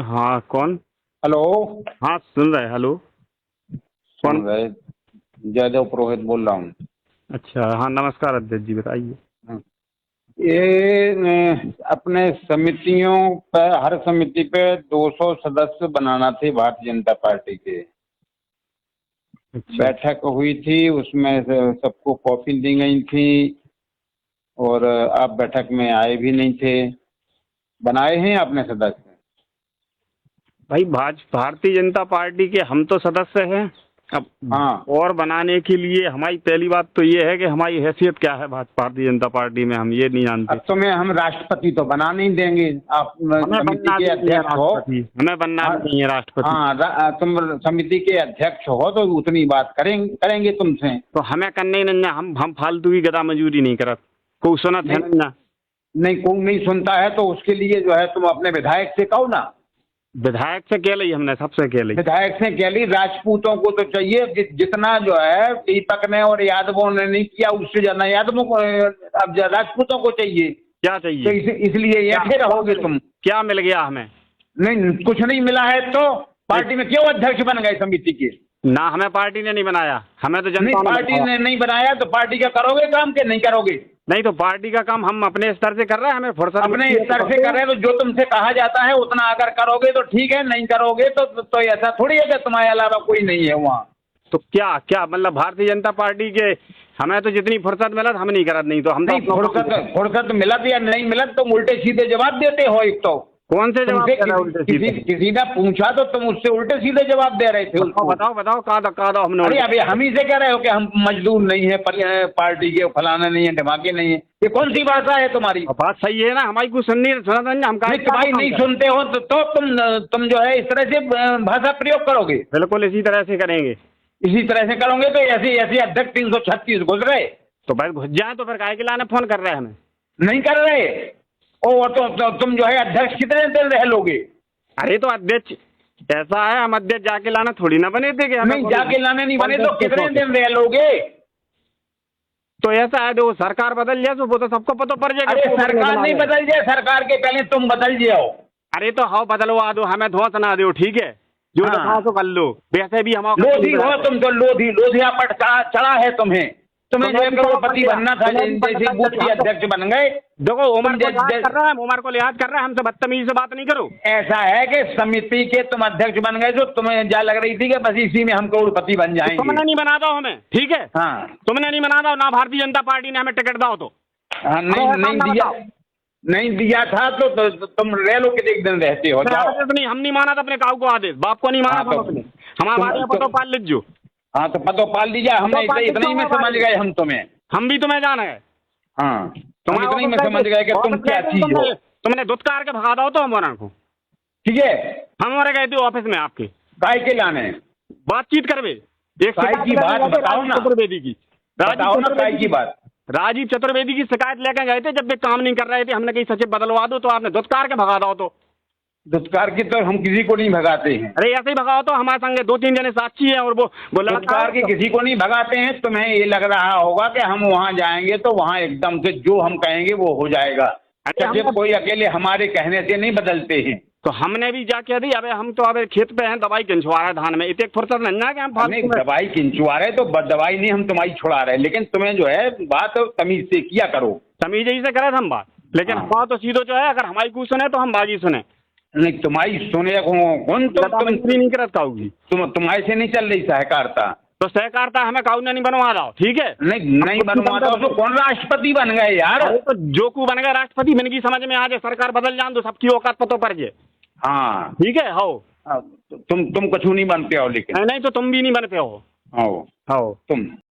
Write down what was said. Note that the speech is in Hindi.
हाँ, कौन? हेलो। हाँ, सुन रहे। हेलो, सुन कौन? रहे? जयदेव पुरोहित बोल रहा हूँ। अच्छा, हाँ, नमस्कार अध्यक्ष जी, बताइए। अपने समितियों पर, हर समिति पे 200 सदस्य बनाना थे भारतीय जनता पार्टी के। अच्छा, बैठक हुई थी, उसमें से सबको कॉपी दी गई थी और आप बैठक में आए भी नहीं थे। बनाए हैं आपने सदस्य? भाई भारतीय जनता पार्टी के हम तो सदस्य हैं। अब हाँ। और बनाने के लिए हमारी पहली बात तो ये है कि हमारी हैसियत क्या है भारतीय जनता पार्टी में, हम ये नहीं जानते। अब तुम्हें हम राष्ट्रपति तो बना नहीं देंगे। आप हमें समिति बनना के भी नहीं है अध्यक्ष हो। राष्ट्रपति, हमें बनना हाँ। भी नहीं है राष्ट्रपति। हाँ, तुम समिति के अध्यक्ष हो तो उतनी बात करेंगे तुमसे। तो हमें करने ही नहीं है, हम फालतू की गदा मजूरी नहीं करत। कोई सुनत है नहीं, ना? नहीं, कोई नहीं सुनता है तो उसके लिए जो है तुम अपने विधायक से कहो ना। विधायक से कह ली हमने, सबसे कह ली। विधायक से कह ली। राजपूतों को तो चाहिए जितना जो है दीपक ने और यादवों ने नहीं किया, उससे ज्यादा यादवों को, अब राजपूतों को चाहिए। क्या तो चाहिए? इसलिए ऐसे रहोगे तुम। क्या मिल गया हमें? नहीं, कुछ नहीं मिला है तो पार्टी में क्यों अध्यक्ष बन गए समिति के? ना, हमें पार्टी ने नहीं बनाया, हमें तो नहीं, जनता ने पार्टी बनाया। ने नहीं बनाया तो पार्टी का करोगे काम के नहीं करोगे? नहीं तो पार्टी का काम हम अपने स्तर से कर रहे हैं, हमें फुर्सत अपने मिलती है स्तर तो से कर रहे हो तो जो तुमसे कहा जाता है उतना अगर करोगे तो ठीक है, नहीं करोगे तो ऐसा थोड़ी है कि तुम्हारे अलावा कोई नहीं है वहाँ। तो क्या क्या मतलब भारतीय जनता पार्टी के हमें तो जितनी फुर्सत मिलत हम नहीं करत, नहीं तो हम तो नहीं, फुर्सत मिलत या नहीं मिलत तुम उल्टे सीधे जवाब देते हो। एक तो कौन से जवाब तुमसे दे रहे हो उल्टे सीधे? किसी ने पूछा तो तुम उससे उल्टे सीधे जवाब दे रहे थे उसको। बताओ बताओ कहा दो हमने अरे उल्टे? अभी हम ही से कह रहे हो कि हम मजदूर नहीं है, पार्टी के फलाना नहीं है, ढमाके नहीं है। ये कौन सी भाषा है तुम्हारी? बात सही है ना, हमारी कुछ सुननी सुना था हम नहीं, तुम्हारी नहीं सुनते हो तो तुम जो है इस तरह से भाषा प्रयोग करोगे। बिल्कुल इसी तरह से करेंगे। इसी तरह से करोगे तो ऐसे ऐसे अध्यक्ष 336 घुस रहे। तो भाई घुस जाए तो फिर काहे के लाने फोन कर रहे हैं हमें? नहीं कर रहे। और तुम जो है अध्यक्ष कितने दिन रह लोगे? अरे तो अध्यक्ष ऐसा है, हम अध्यक्ष जाके लाना थोड़ी ना बने थे कि हमें नहीं, जाके लाने नहीं बने तो कितने दिन रह लोगे? तो ऐसा है, देखो सरकार बदल जाए तो वो तो सबको पता पड़ जाएगा। अरे सरकार नहीं बदल जाए, सरकार के पहले तुम बदल जाओ। अरे तो हाँ बदलवा दो, हमें धोस ना दो, ठीक है? जो हाँ। दिखा तो कर लो, वैसे भी हमारा लोधी हो तुम तो, लोधिया पट चढ़ा है तुम्हें जो है करोड़पति बनना था, जैसे बूथ के अध्यक्ष बन गए। देखो उमर को लिहाज कर रहा है, उमर को लिहाज कर रहा है, हमसे बदतमीजी से बात नहीं करो। ऐसा है कि समिति के तुम अध्यक्ष बन गए जो तुम्हें जा लग रही थी कि बस इसी में हम करोड़पति बन जाएंगे। तुमने नहीं बना दो हमें, ठीक है? हाँ, तुमने नहीं बना दो ना, भारतीय जनता पार्टी ने हमें टिकट दाओ तो। हाँ, नहीं दिया था तो तुम रह लो कि एक दिन रहते हो जाओ। नहीं, हम नहीं माना था अपने काऊ को आदेश, बाप को नहीं माना था अपने, हमारे पतो पाल लीजिए। हाँ, तो पतो पाल लीजिए, हमने इतना ही में समझ गए हम तुम्हें। हम भी तुम्हें जाना है। हाँ, हम इतना ही में समझ गए कि तुम क्या चीज हो। तुमने दुत्कार के भगा दो तो हम को, ठीक है? हम हमारे गए थे ऑफिस में आपके, काय के लाने बातचीत करवे एक काय की बात बताओ ना, चतुर्वेदी की, बताओ ना काय की बात। राजीव चतुर्वेदी की शिकायत लेकर गए थे, जब वे काम नहीं कर रहे थे, हमने कहीं सचिव बदलवा दो तो आपने दुत्कार के भगा दो। तो दुत्कार की तो हम किसी को नहीं भगाते हैं। अरे ऐसे ही भगाओ तो, हमारे संगे 2-3 जने साक्षी हैं और वो दुत्कार की किसी को नहीं भगाते हैं। तुम्हें ये लग रहा होगा कि हम वहाँ जाएंगे तो वहाँ एकदम से जो हम कहेंगे वो हो जाएगा। सचिव कोई अकेले हमारे कहने से नहीं बदलते हैं। तो हमने भी जाके दी, अबे हम तो अबे खेत पे हैं, दवाई किंचवा रहे धान में, इतने फुर्सत नहीं ना कि हम नहीं, दवाई किंचवा रहे तो दवाई नहीं, हम तुम्हारी छुड़ा रहे, लेकिन तुम्हें जो है बात तमीज से किया करो। तमीज ही से करे हम बात, लेकिन हमारा तो सीधो जो है, अगर हमारी कुछ सुने तो हम बाजी सुने। नहीं, तुम्हारी सुने कौन? तुम नहीं करत काऊगी, तुम्हारे से नहीं चल रही सहकारिता। तो सहकारिता हमें काऊ ने नहीं बनवा रहा, ठीक है? नहीं बनवा तो कौन राष्ट्रपति बन गए यार? तो जोकू बन गए राष्ट्रपति, मैंने की समझ में आ जाए, सरकार बदल जान दो, सबकी औकात पतो पड़ जाए। हाँ, ठीक है। हो तुम कुछ नहीं बनते हो, लेकिन नहीं तो तुम भी नहीं बनते हो। हो हो तुम